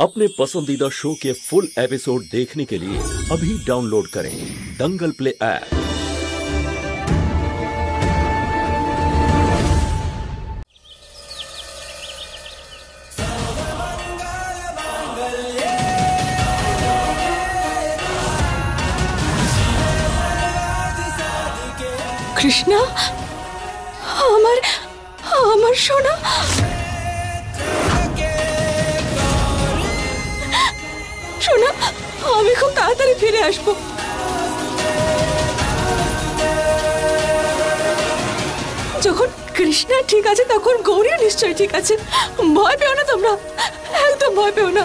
अपने पसंदीदा शो के फुल एपिसोड देखने के लिए अभी डाउनलोड करें दंगल प्ले ऐप। কৃষ্ণা, আমার আমার সোনা, সোনা, আমি খুব তাড়াতাড়ি ফিরে আসবো। যখন কৃষ্ণা ঠিক আছে তখন গৌরীও নিশ্চয়ই ঠিক আছে। ভয় পেও না তোমরা, একদম ভয় পেও না।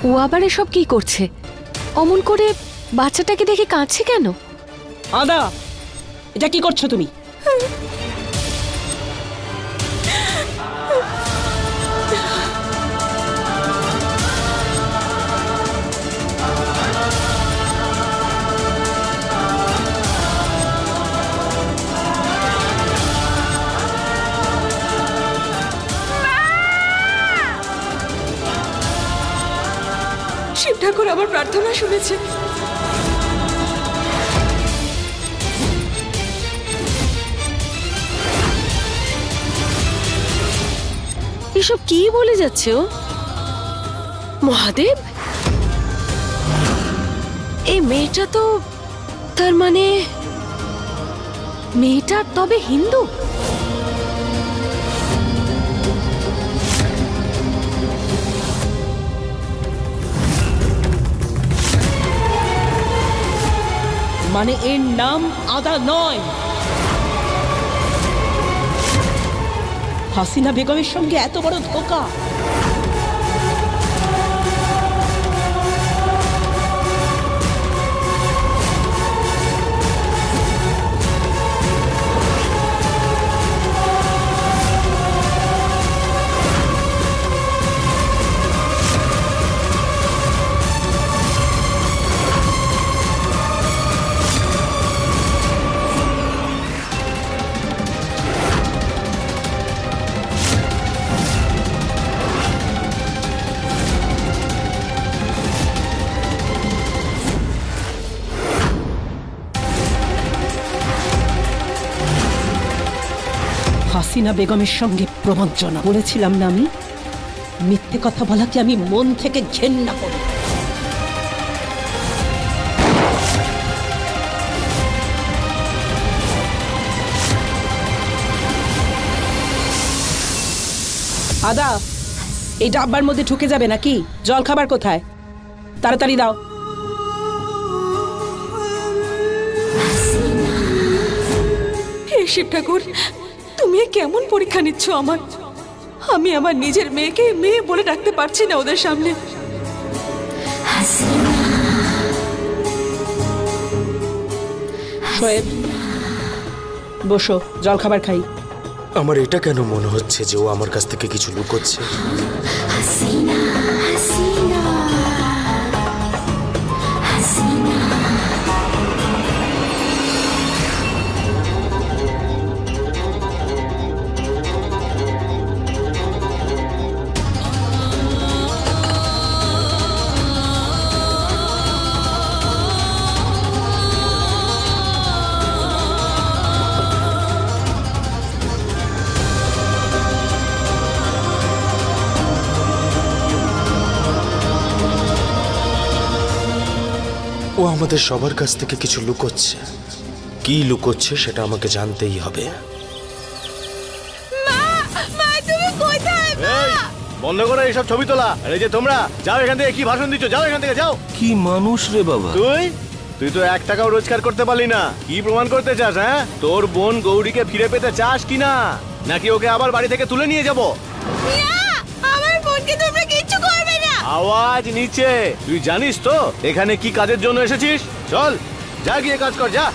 ও আবার এসব কি করছে? অমন করে বাচ্চাটাকে দেখে কাঁদছে কেন? আদা, এটা কি করছো তুমি? শিব ঠাকুর আমার প্রার্থনা শুনেছে। এসব কি বলে যাচ্ছে ও? মহাদেব, এই মেয়েটা তো, তার মানে মেয়েটা তবে হিন্দু? মানে এর নাম আদা নয়। হাসিনা বেগমের সঙ্গে এত বড় ধোঁকা! হাসিনা বেগমের সঙ্গে প্রবঞ্চনা বলেছিলাম না আমি? মিথ্যে কথা বলাকে আমি মন থেকে ঘেন্না করি। আদা, এই ডাব্বার মধ্যে ঢুকে যাবে নাকি? জল খাবার কোথায়? তাড়াতাড়ি দাও। হে শিব ঠাকুর, তুমি কেমন পরীক্ষা নিচ্ছ আমার? আমি আমার নিজের মেয়েকে মেয়ে বলে ডাকতে পারছি না ওদের সামনে। শোয়েব, বসো, জল খাবার খাই। আমার এটা কেন মনে হচ্ছে যে ও আমার কাছ থেকে কিছু লুকোচ্ছে? ও আমাদের সবার কাছ থেকে কিছু লুকোচ্ছে। কি লুকোচ্ছে সেটা আমাকে জানতেই হবে। বন্ধ করো এইসব ছবি তোলা। এই যে তোমরা যাও এখান থেকে, কি ভাষণ দিচ্ছ? যাও এখান থেকে, যাও। কি মানুষ রে বাবা! তুই তো 1 টাকাও রোজগার করতে পারলি না। কি প্রমাণ করতে চাস? হ্যাঁ, তোর বোন গৌরীকে ফিরে পেতে চাস কিনা, নাকি ওকে আবার বাড়ি থেকে তুলে নিয়ে যাবো? আমার বোনকে তোমরা কিচ্ছু করবে না। আওয়াজ নিচে। তুই জানিস তো এখানে কি কাজের জন্য এসেছিস? চল, যা গিয়ে কাজ কর, যা।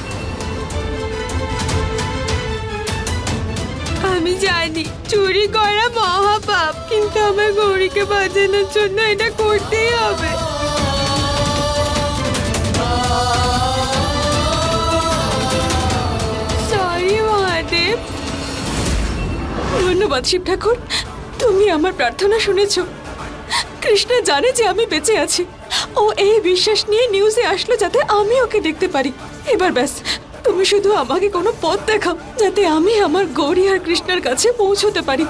আমি জানি চুরি করা মহাপাপ, কিন্তু আমার গৌরীকে বাঁচানোর জন্য এটা করতেই হবে। সোয়েব। ধন্যবাদ শিব ঠাকুর, তুমি আমার প্রার্থনা শুনেছ। কৃষ্ণা জানে যে আমি বেঁচে আছি। ও এই বিশ্বাস নিয়ে নিউজে আসলো যাতে আমি ওকে দেখতে পারি। এবার ব্যাস, তুমি শুধু আমাকে কোনো পথ দেখাও যাতে আমি আমার গৌরী আর কৃষ্ণার কাছে পৌঁছতে পারি।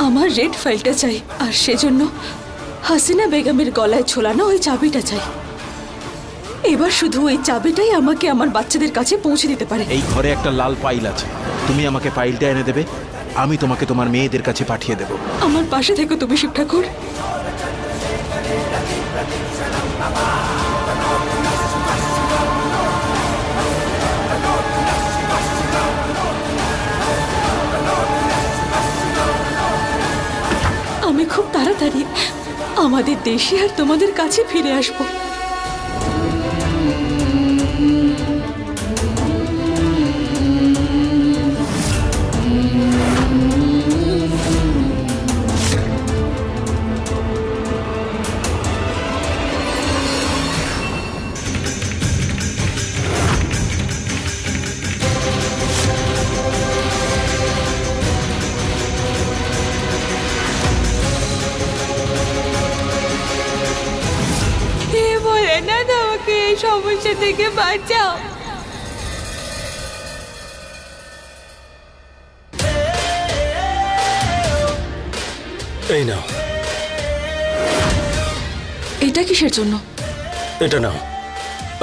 আমার রেড ফাইলটা চাই, আর সেজন্য হাসিনা বেগমের গলায় ঝোলানো ওই চাবিটা চাই। এবার শুধু ওই চাবিটাই আমাকে আমার বাচ্চাদের কাছে পৌঁছে দিতে পারে। এই ঘরে একটা লাল ফাইল আছে, তুমি আমাকে ফাইলটা এনে দেবে, আমি তোমাকে তোমার মেয়েদের কাছে পাঠিয়ে দেব। আমার পাশে থেকো তুমি শিব ঠাকুর। আমি খুব তাড়াতাড়ি আমাদের দেশে আর তোমাদের কাছে ফিরে আসবো। সমস্যা থেকে বাঁচাও। এই নাও। এটা কিসের জন্য? এটা নাও।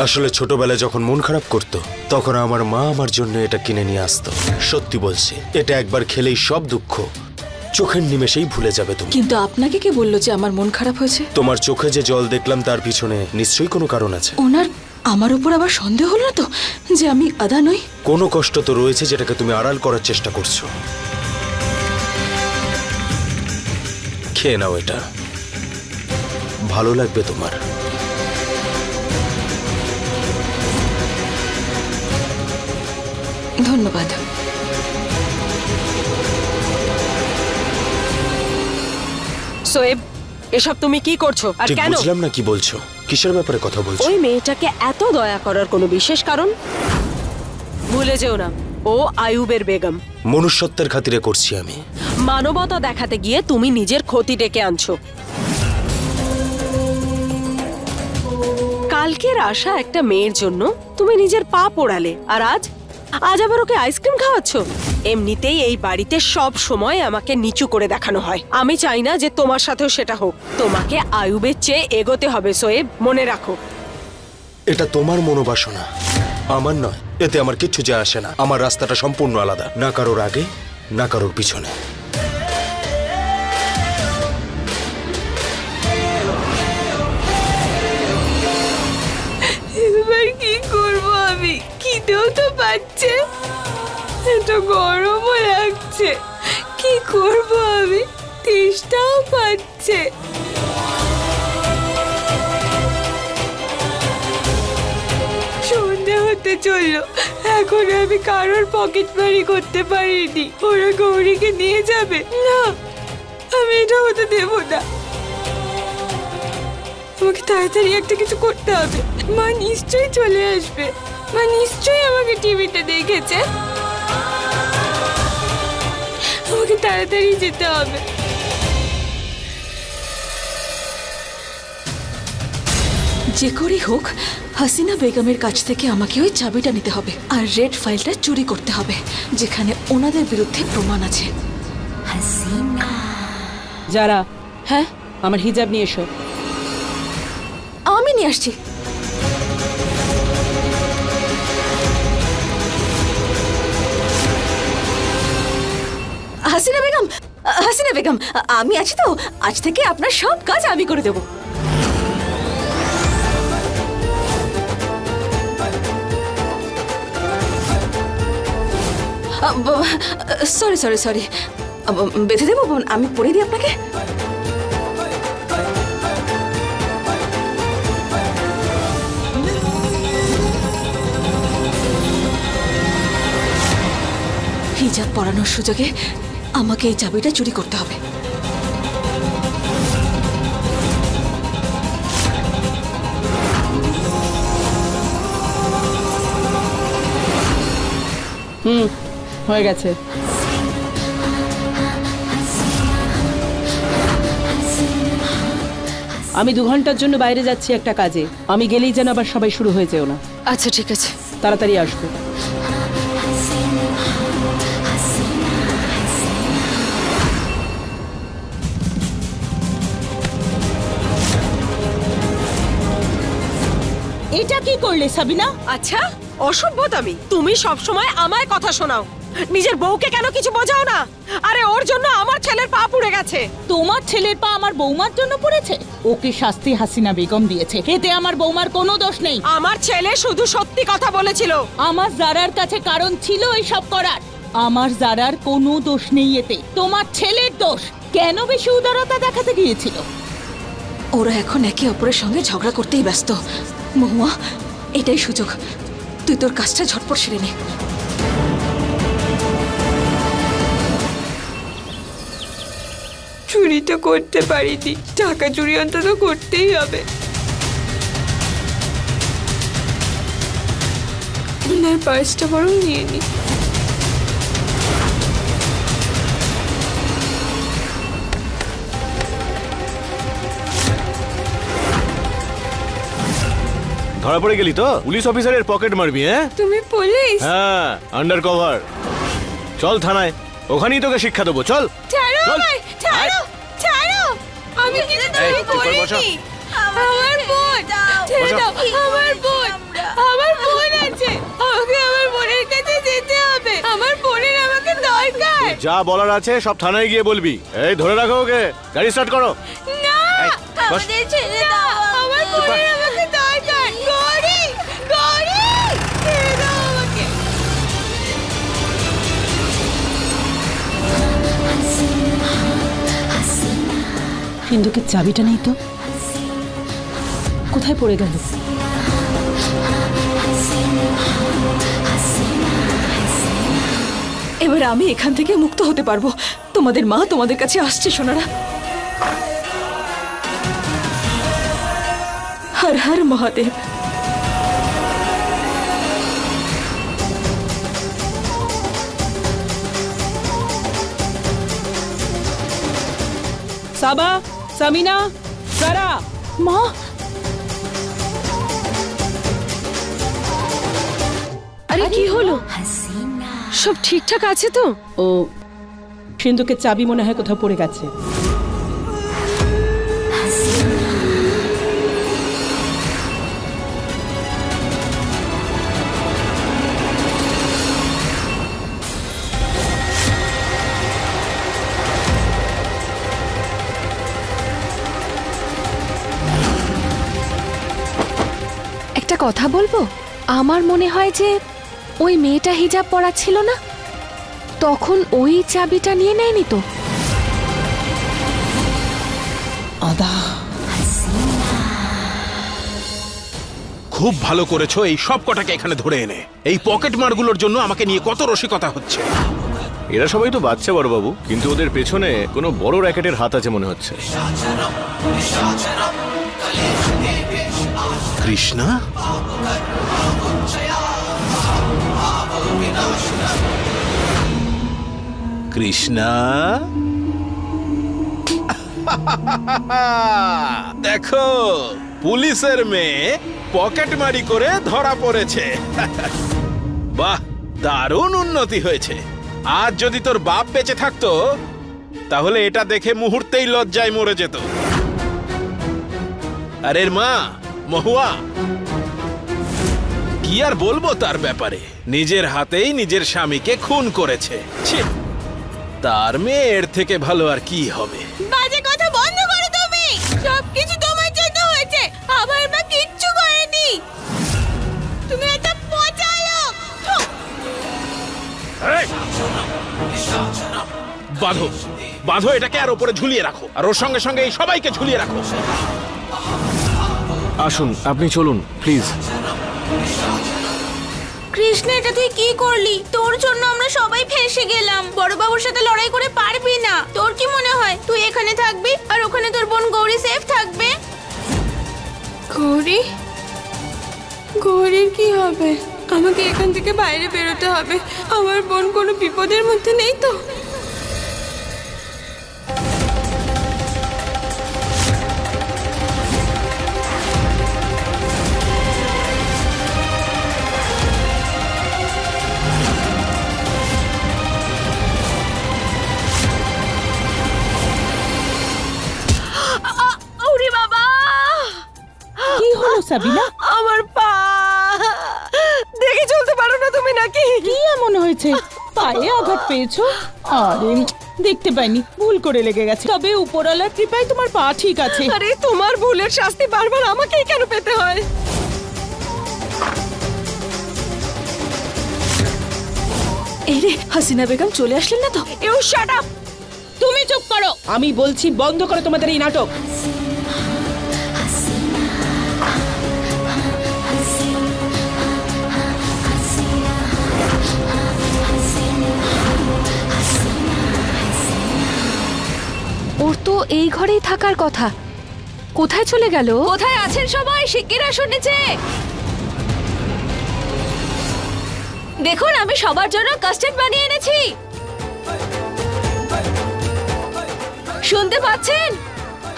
আসলে ছোটবেলায় যখন মন খারাপ করতো তখন আমার মা আমার জন্য এটা কিনে নিয়ে আসতো। সত্যি বলছি, এটা একবার খেলেই সব দুঃখ চোখের নিমেষেই ভুলে যাবে তুমি। কিন্তু আপনাকে কে বললো যে আমার মন খারাপ হয়েছে? তোমার চোখে যে জল দেখলাম তার পিছনে নিশ্চয়ই কোনো কারণ আছে। ওনার আমার উপর আবার সন্দেহ হলো না তো যে আমি আদা নই? কোনো কষ্ট তো রয়েছে যেটাকে তুমি আড়াল করার চেষ্টা করছো। খেয়ে নাও, এটা ভালো লাগবে তোমার। ধন্যবাদ। সোয়েব, এসব তুমি কি করছো আর ঠিক কেন? বুঝলাম না কি বলছো, কিসের ব্যাপারে কথা বলছো? ওই মেয়েটাকে এত দয়া করার কোনো বিশেষ কারণ? ভুলে যেও না, ও আয়ুবের বেগম। মনুষ্যত্বের খাতিরে করছি আমি। মানবতা দেখাতে গিয়ে তুমি নিজের ক্ষতি ডেকে আনছো। কালকের আশা একটা মেয়ের জন্য তুমি নিজের পা পোড়ালে, আর আজ আবার ওকে আইসক্রিম খাওয়াচ্ছ। এমনিতেই এই বাড়িতে সব সময় আমাকে নিচু করে দেখানো হয়। আমি চাই না যে তোমার সাথেও সেটা হোক। তোমাকে আয়ুবের চেয়ে এগোতে হবে সোয়েব, মনে রাখো। এটা তোমার মনোবাসনা, আমার নয়। এতে আমার কিচ্ছু যায় আসে না। আমার রাস্তাটা সম্পূর্ণ আলাদা, না কারোর আগে না কারোর পিছনে। এবার কি করবো আমি? খিদেও তো পাচ্ছে, এত গরমও লাগছে। কি করবো আমি? তেষ্টাও পাচ্ছে। সন্ধ্যা হতে চললো, এখন আমি কারোর পকেট মারি করতে পারিনি। ওরা গৌরীকে নিয়ে যাবে না, আমি এটা হতে দেব না। আমাকে তাড়াতাড়ি একটা কিছু করতে হবে। মা নিশ্চয়ই চলে আসবে, মা নিশ্চয়ই আমাকে টিভিতে দেখেছে। আমাকে তাড়াতাড়ি যেতে হবে। যে করেই হোক হাসিনা বেগমের কাছ থেকে আমাকে ওই চাবিটা নিতে হবে আর রেড ফাইলটা চুরি করতে হবে যেখানে ওনাদের বিরুদ্ধে প্রমাণ আছে। যারা হ্যাঁ, আমার হিজাব নিয়ে এসো। আমি নিয়ে আসছি। হাসিনা বেগম, হাসিনা বেগম, আমি আছি তো। আজ থেকে আপনার সব কাজ আমি করে দেব। সরি সরি সরি, বেঁধে দেবো? আমি পড়ে দিই আপনাকে। হিজাব পরানোর সুযোগে আমাকে এই চাবিটা চুরি করতে হবে। হয়ে গেছে। আমি 2 ঘন্টার জন্য বাইরে যাচ্ছি একটা কাজে। আমি গেলেই যেন আবার সবাই শুরু হয়ে যেও না। আচ্ছা ঠিক আছে। তাড়াতাড়ি আসবে। এটা কি করলে সাবিনা? আচ্ছা অসভ্য তুমি সব সময় আমায় কথা শোনাও, নিজের বউকে কেন কিছু বোঝাও না? আরে ওর জন্য আমার ছেলের পা পুড়ে গেছে। তোমার ছেলের পা আমার বৌমার জন্য পড়েছে? ওকে শাস্তি হাসিনা বেগম দিয়েছে, এতে আমার বৌমার কোনো দোষ নেই। আমার ছেলে শুধু সত্যি কথা বলেছিল। আমার জারার কাছে কারণ ছিল এসব করার। আমার জারার কোনো দোষ নেই এতে, তোমার ছেলের দোষ। কেন বেশি উদারতা দেখাতে গিয়েছিল? ওরা এখন একে অপরের সঙ্গে ঝগড়া করতেই ব্যস্ত। মহুয়া, এটাই সুযোগ, তুই তোর কাজটা ঝটপট সেরে নে। চুরি তো করতে পারিনি, টাকা চুরি অন্তত করতেই হবে। ওনার পার্সটা বরং নিয়ে নি। ধরা পড়ে গেলি তো? পুলিশ অফিসারের পকেট মারবি? হ্যাঁ তুমি পুলিশ? হ্যাঁ, আন্ডার কভার। চল থানায়, ওখানেই তোকে শিক্ষা দেবো। চল। ছাড়ো আমায়, ছাড়ো, ছাড়ো। আমি কিছু করিনি। আমার বোন, ছেড়ে দাও। আমার বোন, আমার বোন আছে। আমাকে আমার বোনের কাছে যেতে হবে। আমার বোনের আমাকে দরকার। যা বলার আছে সব থানায় গিয়ে বলবি। এই ধরে রাখো ওকে, গাড়ি স্টার্ট করো। না, আমাদের ছেড়ে দাও। আমার বোনের আমাকে দরকার। গৌরী, গৌরী, ছেড়ে দাও আমাকে। সিন্ধুকের চাবিটা নেই তো, কোথায় পড়ে গেল? এবার আমি এখান থেকে মুক্ত হতে পারবো। তোমাদের মা তোমাদের কাছে আসছে সোনারা। হর হর মহাদেব। সাবা, সামিনা, সারা। মা, আরে কি হলো? সব ঠিকঠাক আছে তো? ও, সিন্ধুকের চাবি মনে হয় কোথাও পড়ে গেছে। একটা কথা বলবো? আমার মনে হয় যে ওই মেয়েটা হিজাব পরা ছিল না, তখন ওই চাবিটা নিয়ে নেয়নি তো? আদা, খুব ভালো করেছো এই সব কটাকে এখানে ধরে এনে। এই পকেট মারগুলোর জন্য আমাকে নিয়ে কত রসিকতা হচ্ছে। এরা সবাই তো বাচ্চা বড়বাবু, কিন্তু ওদের পেছনে কোনো বড় র্যাকেটের হাত আছে মনে হচ্ছে। কৃষ্ণা, কৃষ্ণা, দেখো পুলিশের মেয়ে পকেটমারি করে ধরা পড়েছে। বাহ, দারুণ উন্নতি হয়েছে। আজ যদি তোর বাপ বেঁচে থাকতো তাহলে এটা দেখে মুহূর্তেই লজ্জায় মরে যেত। আরে মা মহুয়া, কি আর বলবো তার ব্যাপারে। নিজের হাতেই নিজের স্বামীকে খুন করেছে। ছি, তার মেয়ের থেকে ভালো আর কি হবে? বাজে কথা বন্ধ করো তুমি। সবকিছু তোমার জন্য হয়েছে, আমার মা কিচ্ছু করেনি। তুমি একটা পচা লোক। বাঁধো, বাঁধো এটাকে আর ওপরে ঝুলিয়ে রাখো, আর ওর সঙ্গে সঙ্গে এই সবাইকে ঝুলিয়ে রাখো। আসুন, আপনি চলুন প্লিজ। কৃষ্ণ, এটা তুই কি করলি? তোর জন্য আমরা সবাই ফেঁসে গেলাম। বড়বাবুর সাথে লড়াই করে পারবি না। তোর কি মনে হয় তুই এখানে থাকবি আর ওখানে তোর বোন গৌরী সেফ থাকবে? গৌরী, গৌরীর কি হবে? আমাকে এখান থেকে বাইরে বেরোতে হবে। আমার বোন কোনো বিপদের মধ্যে নেই তো? কি হলো সাবিনা? আমার পা দেখে চলতে পারো না তুমি নাকি? কি এমন হয়েছে? পায়ে আঘাত পেয়েছো? আরে দেখতে পাইনি, ভুল করে লেগে গেছে। তবে উপরওয়ালার কৃপায় তোমার পা ঠিক আছে। আরে তোমার ভুলের শাস্তি বারবার আমাকেই কেন পেতে হয়? এই রে, হাসিনা বেগম চলে আসলেন না তো? You shut up! তুমি চুপ করো। আমি বলছি বন্ধ করো তোমাদের এই নাটক। ওর তো এই ঘরেই থাকার কথা, কোথায় চলে গেল? কোথায় আছেন সবাই? শিগগির আসুন নিচে। দেখুন, আমি সবার জন্য কাস্টার্ড বানিয়ে এনেছি। শুনতে পাচ্ছেন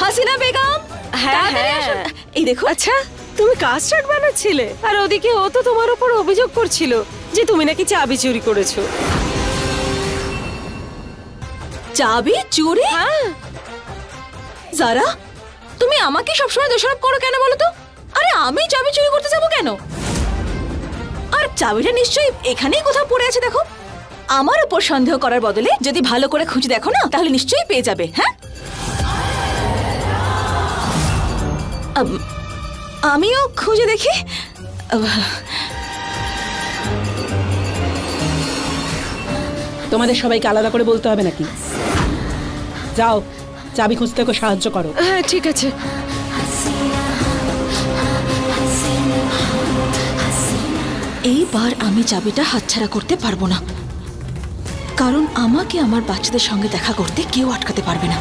হাসিনা বেগম? হ্যাঁ হ্যাঁ, এই দেখো। আচ্ছা, তুমি কাস্টার্ড বানাচ্ছিলে আর ওদিকে ও তো তোমার উপর অভিযোগ করছিল যে তুমি নাকি চাবি চুরি করেছো। চাবি চুরি? হ্যাঁ। যারা, তুমি আমাকে সবসময় দোষারোপ করো কেন বলো তো? আরে আমি চাবি চুরি করতে যাবো কেন? আর চাবিটা নিশ্চয়ই এখানেই কোথাও পড়ে আছে। দেখো, আমার উপর সন্দেহ করার বদলে যদি ভালো করে খুঁজে দেখো না, তাহলে নিশ্চয়ই পেয়ে যাবে। হ্যাঁ, আমিও খুঁজে দেখি। তোমাদের সবাইকে আলাদা করে বলতে হবে নাকি? যাও, চাবি খুঁজতে ওকে সাহায্য করো। হ্যাঁ ঠিক আছে। এইবার আমি চাবিটা হাতছাড়া করতে পারবো না, কারণ আমাকে আমার বাচ্চাদের সঙ্গে দেখা করতে কেউ আটকাতে পারবে না।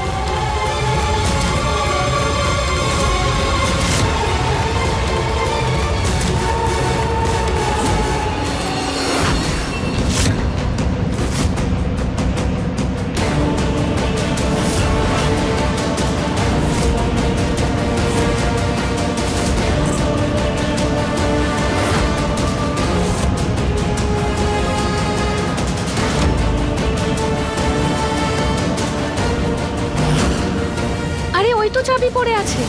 চাবি পড়ে আছে।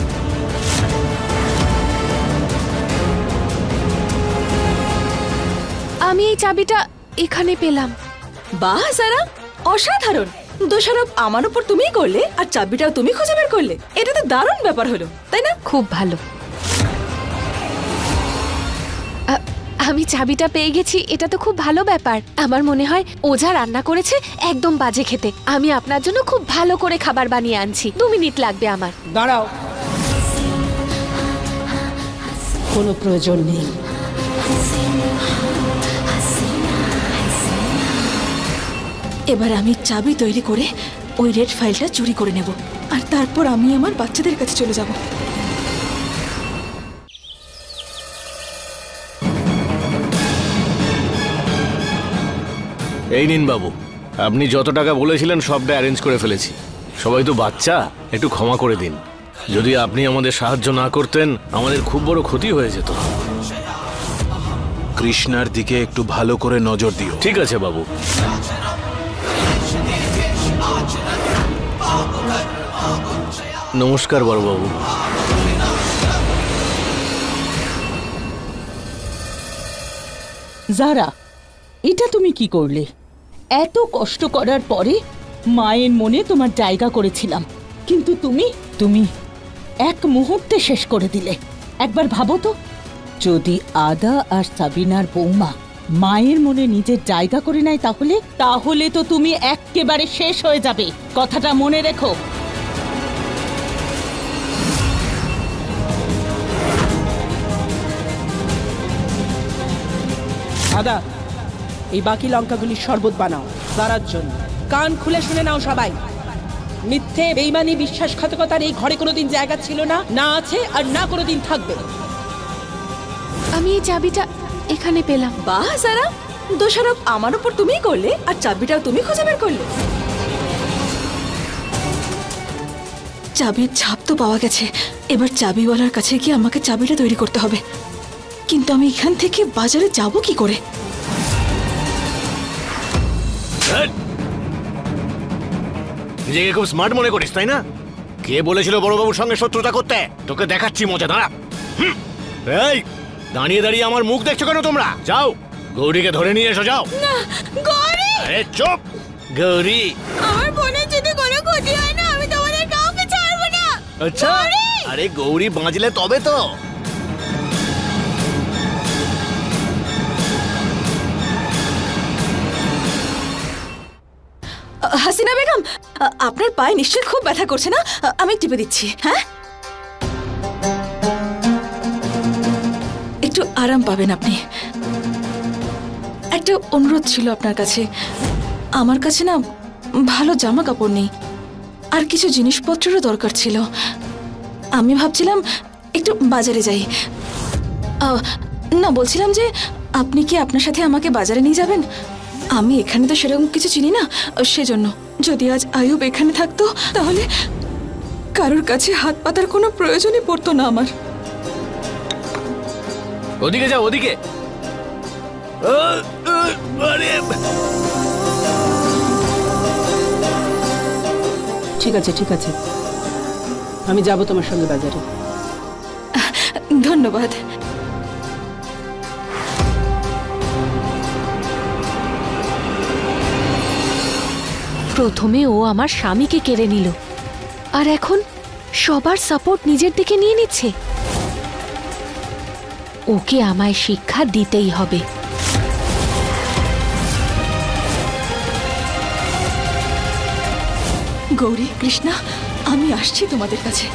আমি এই চাবিটা এখানে পেলাম। বাহ সারা, অসাধারণ। দোষারোপ আমার উপর তুমিই করলে আর চাবিটাও তুমি খুঁজে বের করলে। এটা তো দারুণ ব্যাপার হলো, তাই না? খুব ভালো। আমি চাবিটা পেয়ে গেছি, এটা তো খুব ভালো ব্যাপার। আমার মনে হয় ও যা রান্না করেছে একদম বাজে খেতে। আমি আপনার জন্য খুব ভালো করে খাবার বানিয়ে আনছি, 2 মিনিট লাগবে আমার। দাঁড়াও, কোনো প্রয়োজন নেই। এবার আমি চাবি তৈরি করে ওই রেড ফাইলটা চুরি করে নেব, আর তারপর আমি আমার বাচ্চাদের কাছে চলে যাব। এই নিন বাবু, আপনি যত টাকা বলেছিলেন সবটা অ্যারেঞ্জ করে ফেলেছি। সবাই তো বাচ্চা, একটু ক্ষমা করে দিন। যদি আপনি আমাদের সাহায্য না করতেন আমাদের খুব বড় ক্ষতি হয়ে যেত। কৃষ্ণার দিকে একটু ভালো করে নজর দিও। ঠিক আছে বাবু। নমস্কার বড়বাবু। যারা, এটা তুমি কি করলে? এত কষ্ট করার পরে মায়ের মনে তোমার জায়গা করেছিলাম, কিন্তু তুমি এক মুহূর্তে শেষ করে দিলে। একবার ভাবো তো, যদি আদা আর সাবিনার বৌমা মায়ের মনে নিজের জায়গা করে নেয় তাহলে তো তুমি একেবারে শেষ হয়ে যাবে। কথাটা মনে রেখো। আদা, এই বাকি লঙ্কাগুলির শরবত বানাও দারার জন্য। কান খুলে শুনে নাও সবাই, মিথ্যে, বেইমানি, বিশ্বাসঘাতকতার এই ঘরে কোনোদিন জায়গা ছিল না, না আছে আর না কোনোদিন থাকবে। আমি এই চাবিটা এখানে পেলাম। বাহ সারা, দোষারোপ আমার উপর তুমিই করলে আর চাবিটাও তুমি খুঁজে বের করলে। চাবির ছাপ তো পাওয়া গেছে, এবার চাবিওয়ালার কাছে গিয়ে আমাকে চাবিটা তৈরি করতে হবে। কিন্তু আমি এখান থেকে বাজারে যাব কি করে? নিজেকে খুব স্মার্ট মনে করিস তাই না? কে বলেছিল বড়বাবুর সঙ্গে শত্রুতা করতে? তোকে দেখাচ্ছি মজা, দাঁড়া। এই দাঁড়িয়ে দাঁড়িয়ে আমার মুখ দেখছো কেন তোমরা? যাও গৌরীকে ধরে নিয়ে এসো, যাও। না গৌরী! আরে চুপ গৌরী। আমার বোনের যদি কোনো ক্ষতি হয় না, আমি তোমাদের কাউকে ছাড়বো না। আচ্ছা, আরে গৌরী বাঁচলে তবে তো। হাসিনা বেগম, আপনার পায়ে নিশ্চয়ই খুব ব্যথা করছে না? আমি টিপে দিচ্ছি। হ্যাঁ, একটু আরাম পাবেন আপনি। একটা অনুরোধ ছিল আপনার কাছে। আমার কাছে না ভালো জামা কাপড় নেই, আর কিছু জিনিসপত্রেরও দরকার ছিল। আমি ভাবছিলাম একটু বাজারে যাই। না, বলছিলাম যে আপনি কি আপনার সাথে আমাকে বাজারে নিয়ে যাবেন? আমি এখানে তো সেরকম কিছু চিনি না, সেজন্য। যদি আজ আয়ুব এখানে থাকতো তাহলে কারোর কাছে হাত পাতার কোনো প্রয়োজনই পড়তো না আমার। ওদিকে যাও, ওদিকে। ঠিক আছে ঠিক আছে, আমি যাব তোমার সঙ্গে বাজারে। ধন্যবাদ। প্রথমে ও আমার স্বামীকে কেড়ে নিল, আর এখন সবার সাপোর্ট নিজের দিকে নিয়ে নিচ্ছে। ওকে আমায় শিক্ষা দিতেই হবে। গৌরী, কৃষ্ণা, আমি আসছি তোমাদের কাছে।